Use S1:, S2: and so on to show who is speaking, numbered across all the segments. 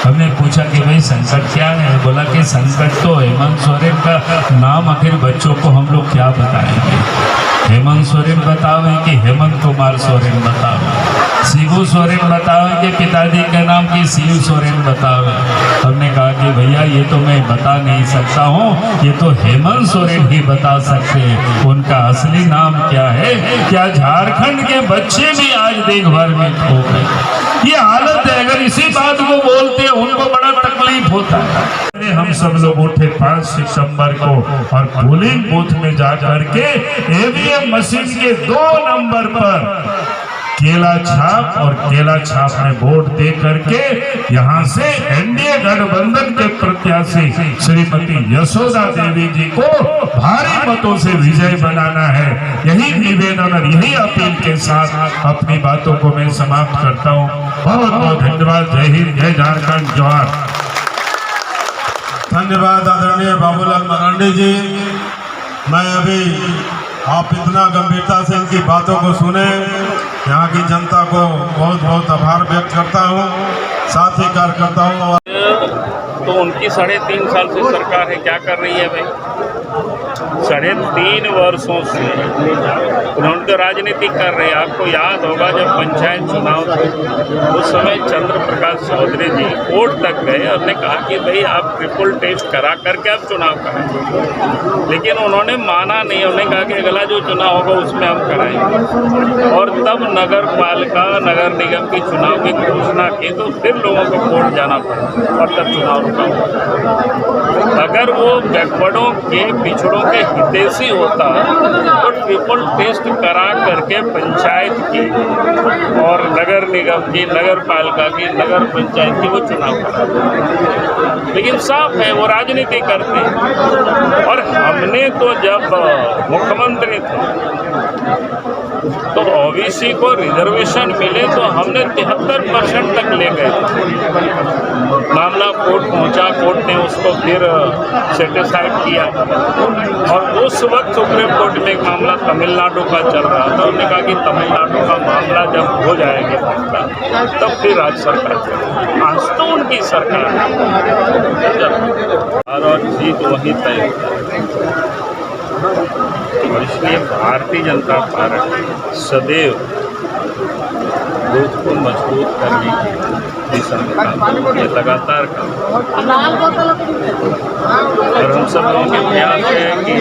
S1: हमने पूछा कि भाई संकट क्या है? बोला कि संकट तो हेमंत सोरेन का नाम आखिर बच्चों को हम लोग क्या बताएंगे? हेमंत सोरेन बतावे कि हेमंत कुमार सोरेन बतावे, शिबू सोरेन बतावे कि पिताजी के नाम की शिव सोरेन बतावे। हमने कहा कि भैया ये तो मैं बता नहीं सकता हूँ, ये तो हेमंत सोरेन ही बता सकते हैं उनका असली नाम क्या है। क्या झारखंड के बच्चे भी आज देखभाल में खो गए? ये हालत है। अगर इसी बात को बोलते हैं उनको बड़ा तकलीफ होता है। हम सब लोग उठे 5 सितंबर को और पोलिंग बूथ में जा करके ईवीएम मशीन के 2 नंबर पर केला छाप और केला छाप में वोट दे करके यहाँ से एनडीए गठबंधन के प्रत्याशी श्रीमती यशोदा देवी जी को भारी मतों से विजय बनाना है। यही निवेदन और यही अपील के साथ अपनी बातों को मैं समाप्त करता हूँ। बहुत बहुत धन्यवाद। जय हिंद, जय झारखंड, जोहार।
S2: धन्यवाद आदरणीय बाबूलाल मरांडी जी। मैं अभी आप इतना गंभीरता से इनकी बातों को सुने, यहाँ की जनता को बहुत बहुत आभार व्यक्त करता हूँ, साथ ही कार्यकर्ताओं।
S3: तो उनकी 3.5 साल से सरकार है, क्या कर रही है भाई? 3.5 वर्षों से उन्होंने तो राजनीति कर रहे हैं। आपको याद होगा जब पंचायत चुनाव थे उस समय चंद्र प्रकाश चौधरी जी कोर्ट तक गए और ने कहा कि भाई आप ट्रिपल टेस्ट करा करके आप चुनाव कराएं, लेकिन उन्होंने माना नहीं। उन्होंने कहा कि अगला जो चुनाव होगा उसमें हम कराएंगे। और तब नगर पालिका नगर निगम की चुनाव की घोषणा की तो फिर लोगों को कोर्ट जाना पड़ा और तब चुनाव रुका। अगर वो बैकवर्डों के पिछड़ों के हितैषी होता तो ट्रिपल टेस्ट करा करके पंचायत की और नगर निगम की, नगर पालिका की, नगर पंचायत की वो चुनाव करा। लेकिन साफ है वो राजनीति करते हैं। और हमने तो जब मुख्यमंत्री थे तो ओबीसी को रिजर्वेशन मिले तो हमने 73% तक ले गए। मामला कोर्ट पहुंचा, कोर्ट ने उसको फिर सेटिस्फाइड किया। और उस वक्त सुप्रीम कोर्ट में एक मामला तमिलनाडु का चल रहा था। उन्होंने कहा कि तमिलनाडु का मामला जब हो जाएगा फैसला तब फिर राज्य सरकार। आज तो उनकी सरकार और जीत वही तय। और इसलिए भारतीय जनता पार्टी सदैव बूथ को मजबूत करने की दिशा में काम करती है, लगातार काम। और हम सब लोगों के प्रयास है कि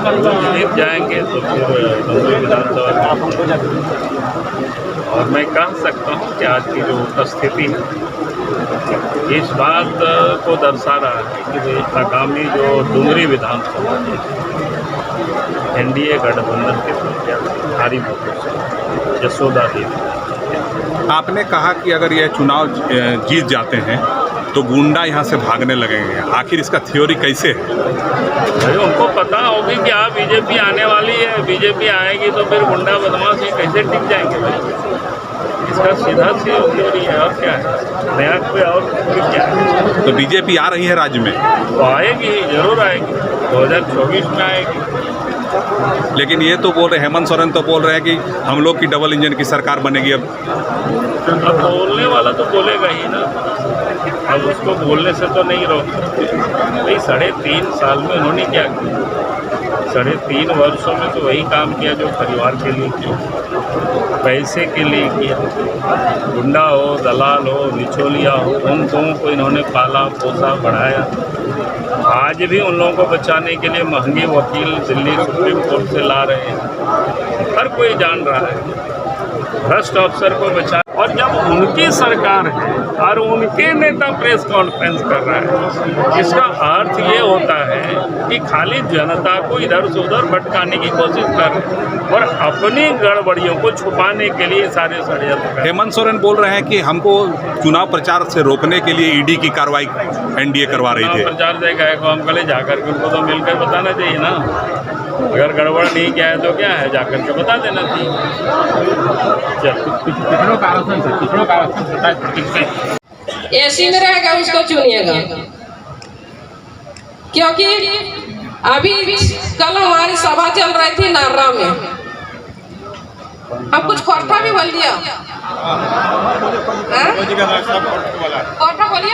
S3: अगर जीत जाएंगे तो फिर डुमरी विधानसभा। और मैं कह सकता हूँ कि आज की जो उपस्थिति है इस बात को दर्शा रहा है कि आगामी जो डुमरी विधानसभा एनडीए गठबंधन के प्रत्याशी भारी मतों से यशोदा देवी।
S4: आपने कहा कि अगर यह चुनाव जीत जाते हैं तो गुंडा यहाँ से भागने लगेंगे, आखिर इसका थ्योरी कैसे है?
S3: भाई उनको पता होगी कि आप बीजेपी आने वाली है, बीजेपी आएगी तो फिर गुंडा बदमाश ही कैसे टिक जाएंगे भाई? इसका सीधा थ्योरी है। और क्या है नया कोई और क्या है?
S4: तो बीजेपी आ रही है राज्य में,
S3: तो आएगी, जरूर आएगी, 2024 में आएगी।
S4: लेकिन ये तो बोल रहे, हेमंत सोरेन तो बोल रहे हैं कि हम लोग की डबल इंजन की सरकार बनेगी। अब
S3: बोलने वाला तो बोलेगा ही ना, अब उसको बोलने से तो नहीं रोक सकते भाई। 3.5 साल में उन्होंने क्या किया? 3.5 वर्षों में तो वही काम किया जो परिवार के लिए किया, पैसे के लिए किया। गुंडा हो, दलाल हो, बिचौलिया हो, उन लोगों को इन्होंने पाला पोसा बढ़ाया। आज भी उन लोगों को बचाने के लिए महंगे वकील दिल्ली सुप्रीम कोर्ट से ला रहे हैं। हर कोई जान रहा है भ्रष्ट अफसर को बचा। और जब उनकी सरकार है और उनके नेता प्रेस कॉन्फ्रेंस कर रहा है, इसका अर्थ ये होता है कि खाली जनता को इधर से उधर भटकाने की कोशिश कर रहे हैं और अपनी गड़बड़ियों को छुपाने के लिए सारे षड्यंत्र।
S4: हेमंत सोरेन बोल रहे हैं कि हमको चुनाव प्रचार से रोकने के लिए ईडी की कार्रवाई एनडीए करवा रही थी।
S3: प्रचार से गए को हम कल जाकर के उनको तो मिलकर बताना चाहिए ना। अगर गड़बड़ नहीं किया है तो क्या है, जाकर के बता देना चाहिए।
S5: एसी में रहेगा उसको चुनिएगा, क्योंकि अभी कल हमारी सभा चल रही थी नार्रा में, हम कुछ खोटा भी बोल दिया। खोटा बोले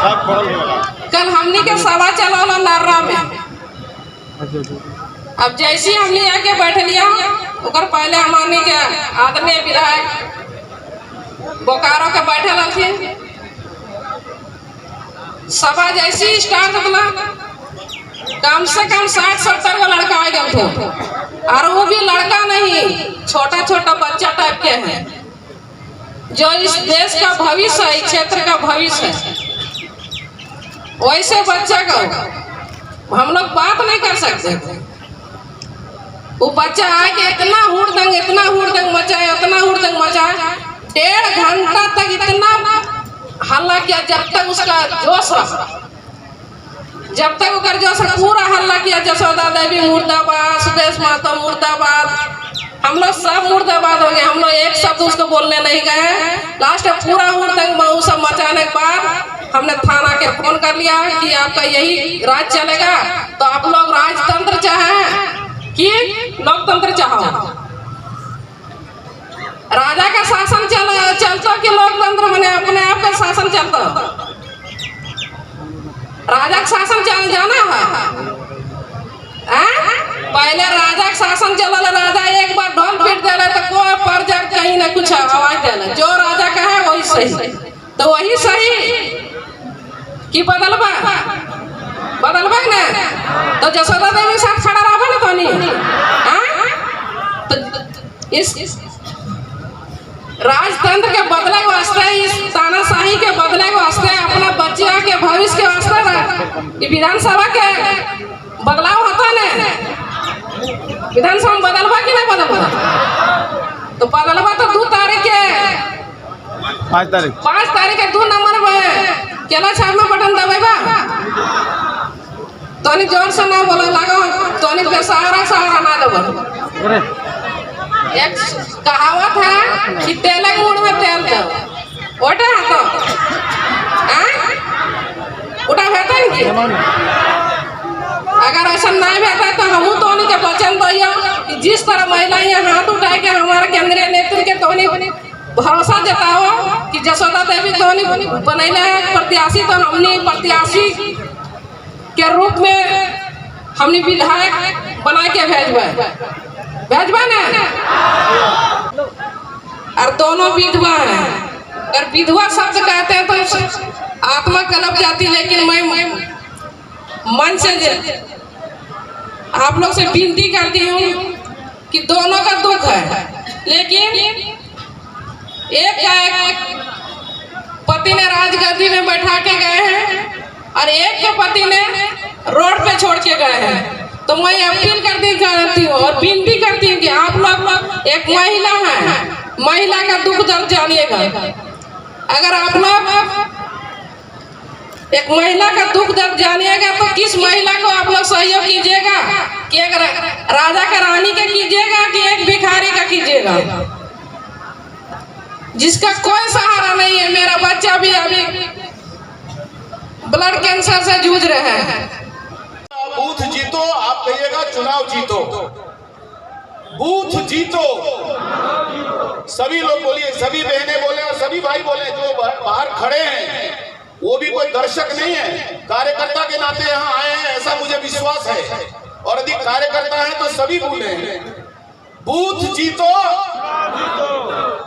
S5: कल हमनी के सभा चला नर्रा में। अब जैसे हमने आके बैठ लिया ओकर पहले हमारे के आदरणीय विधायक बोकारो के बैठे रहथिन। सभा जैसी स्टार्ट होला कम से कम 60-70 गो लड़का आ गए थे, और वो भी लड़का नहीं, छोटा छोटा बच्चा टाइप के हैं जो इस देश का भविष्य है, इस क्षेत्र का भविष्य है। वैसे बच्चा का हम लोग बात नहीं कर सकते। वो बच्चा आके इतना हुड़दंग मचाया, इतना हुड़दंग मचाया, 1.5 घंटा तक इतना हल्ला किया जब तक उसका जोश, जब तक उसका जोश पूरा हल्ला किया। जसोदा देवी मुर्दाबाद, सुदेश माता मुर्दाबाद, हम लोग सब मुर्दाबाद हो गए। हम लोग एक शब्द उसको बोलने नहीं गए। लास्ट में पूरा हुड़दंग वो सब मचाने के बाद हमने थाना के फोन कर लिया कि आपका यही राज चलेगा, तो आप लोग राजतंत्र चाहें कि लोकतंत्र चाहो। राजा का शासन चलता कि लोकतंत्र मैंने अपने आप का शासन चलता। राजा का शासन चल जाना है। पहले राजा का शासन चला, राजा एक बार ढोल पीट दे तो कोई प्रजा कहीं ना कुछ आवाज दे, जो राजा का है वही सही। तो वही सही कि बदलबा ना तो जसोदा देवी साथ खड़ा रहा ना तो नहीं। तो इस राजतंत्र के बदले वास्ते, इस तानाशाही के बदले वास्ते, अपना बच्चिया के भविष्य के वास्ते विधानसभा के बदलाव होता ना। विधानसभा में बदलवा कि नहीं बदलवा? तो बदलवा तो 2 तारीख के 5 तारीख के 2 नंबर में केला छाप में बटन दबाइबा। तोनी जोर से ना बोला लागो, तोनी पे सहारा ना दबो। एक कहावत है कि तेलक मुड़ में तेल दो ओटा है तो उठा भेटा नहीं। अगर ऐसा नहीं भेटा तो हम तो नहीं के वचन दिया कि जिस तरह महिलाएं यहाँ हाथ उठा के हमारे केंद्रीय नेतृत्व के तोनी भरोसा जताओ कि जसोदा देवी तोनी बनैले है प्रत्याशी, तो हमने प्रत्याशी के रूप में हमने विधायक बना के भेजबा ना। और दोनों विधवा हैं। अगर विधवा शब्द कहते हैं तो आत्मा कलप जाती, लेकिन मैं मन से आप लोग से विनती करती हूँ कि दोनों का दुख है, लेकिन एक पति ने राजगद्दी में बैठा के गए हैं और एक के पति ने रोड पे छोड़ के गए हैं। तो मैं अपील करती हूँ और विनती करती हूँ कि आप लोग एक महिला है, महिला का दुख दर्द जानिएगा। अगर आप लोग एक महिला का दुख दर्द जानिएगा तो किस महिला को आप लोग सहयोग कीजिएगा कि अगर राजा का रानी का कीजिएगा कि एक भिखारी का कीजिएगा, जिसका कोई सहारा नहीं है। मेरा बच्चा भी अभी ब्लड कैंसर से जूझ रहे हैं।
S6: बूथ जीतो, आप कहिएगा चुनाव जीतो, बूथ जीतो। सभी लोग बोलिए, सभी बहनें बोले और सभी भाई बोले जो बाहर खड़े हैं, वो भी कोई दर्शक नहीं है, कार्यकर्ता के नाते यहाँ आए हैं, ऐसा मुझे विश्वास है। और यदि कार्यकर्ता है तो सभी बोले बूथ जीतो,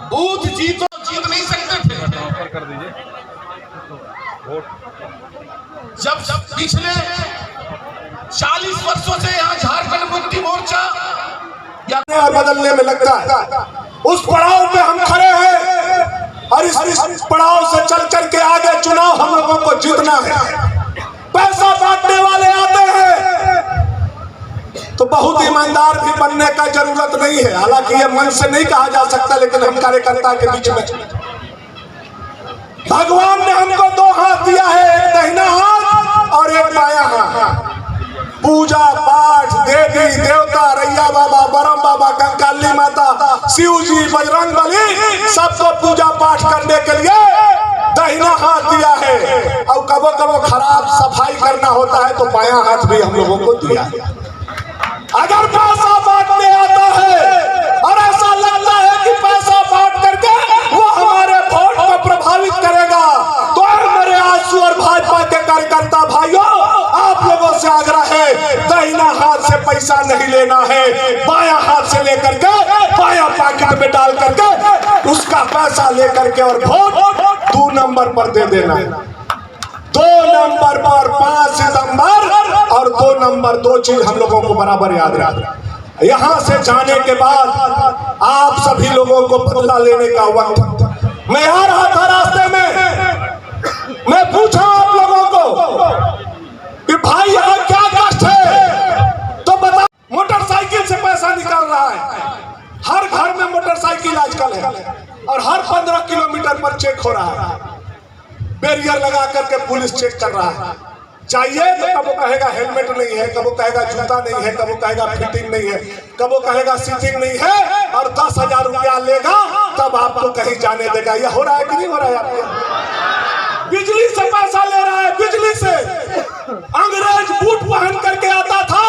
S6: बूथ जीतो। जीत नहीं सकते थे जब पिछले 40 वर्षों से यहाँ झारखंड मुक्ति मोर्चा
S7: और बदलने में लगता है। उस पड़ाव पे हम खड़े हैं और इस पड़ाव से चल करके आगे चुनाव हम लोगों को जीतना है। पैसा बांटने वाले आते हैं तो बहुत ईमानदार भी बनने का जरूरत नहीं है। हालांकि ये मन से नहीं कहा जा सकता, लेकिन हम कार्यकर्ता के बीच में भगवान ने हमको 2 हाथ दिया है, एक दाहिना हाथ और एक बायां हाथ। पूजा पाठ देवी देवता, रैया बाबा, बरम बाबा, कंकाली माता, शिव जी, बजरंग बली, सबको पूजा पाठ करने के लिए दाहिना हाथ दिया है। और कबो कबो खराब सफाई करना होता है तो बायां हाथ भी हम लोगों को दिया है। अगर पैसा बांटने आता है और ऐसा लगता है कि पैसा बांट करके वो हमारे वोट को प्रभावित करेगा, तो मेरे आंसू और भाजपा पैसा नहीं लेना है, बायां हाथ से लेकर के बायां पॉकेट में डाल करके उसका पैसा लेकर के और वोट 2 नंबर पर दे देना है। 2 नंबर पर 5 सितंबर और 2 नंबर, 2 चीज हम लोगों को बराबर याद रखना। यहां से जाने के बाद आप सभी लोगों को बदला लेने का वक्त। मैं आ रहा था रास्ते में, मैं पूछा आप लोगों को कि भाई यहाँ क्या कष्ट है, तो बता। मोटरसाइकिल से पैसा निकाल रहा है, हर घर में मोटरसाइकिल आजकल है और हर 15 किलोमीटर पर चेक हो रहा है। बैरियर लगा करके पुलिस चेक कर रहा है। चाहिए तो कब वो कहेगा हेलमेट नहीं है, कब वो कहेगा जूता नहीं है, कब वो कहेगा फिटिंग नहीं है, कब वो कहेगा सीटिंग नहीं है, और 10,000 रुपया लेगा तब आपको कहीं जाने देगा। यह हो रहा है कि नहीं हो रहा है आपके? बिजली से पैसा ले रहा है, बिजली से। अंग्रेज बूट पहन करके आता था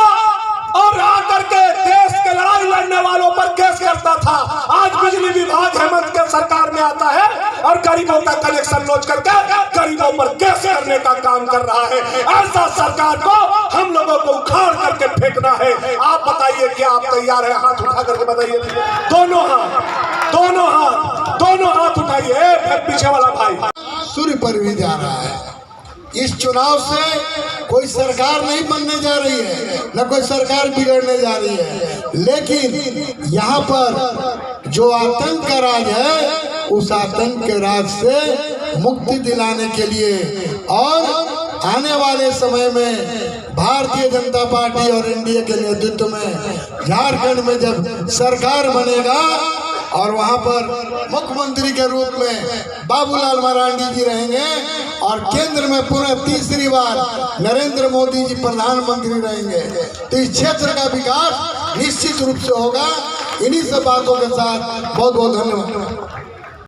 S7: और आकर के देश के लड़ाई लड़ने वालों पर केस करता था। आज बिजली विभाग हेमंत के सरकार में आता है और गरीबों का कनेक्शन नोच करके गरीबों पर केस करने का काम कर रहा है। ऐसा सरकार को हम लोगों को उखाड़ करके फेंकना है। आप बताइए क्या आप तैयार हैं? हाथ उठा करके बताइए, दोनों हाथ, दोनों हाथ, दोनों हाथ उठाइए। पीछे वाला भाई
S8: सूर्य पर भी जा रहा है। इस चुनाव से कोई सरकार नहीं बनने जा रही है, न कोई सरकार बिगड़ने जा रही है, लेकिन यहाँ पर जो आतंक का राज है उस आतंक के राज से मुक्ति दिलाने के लिए और आने वाले समय में भारतीय जनता पार्टी और एनडीए के नेतृत्व में झारखंड में जब सरकार बनेगा और वहाँ पर मुख्यमंत्री के रूप में बाबूलाल मरांडी जी रहेंगे और केंद्र में पुनः तीसरी बार नरेंद्र मोदी जी प्रधानमंत्री रहेंगे, तो इस क्षेत्र का विकास निश्चित रूप से होगा। इन्हीं सब बातों के साथ बहुत बहुत धन्यवाद।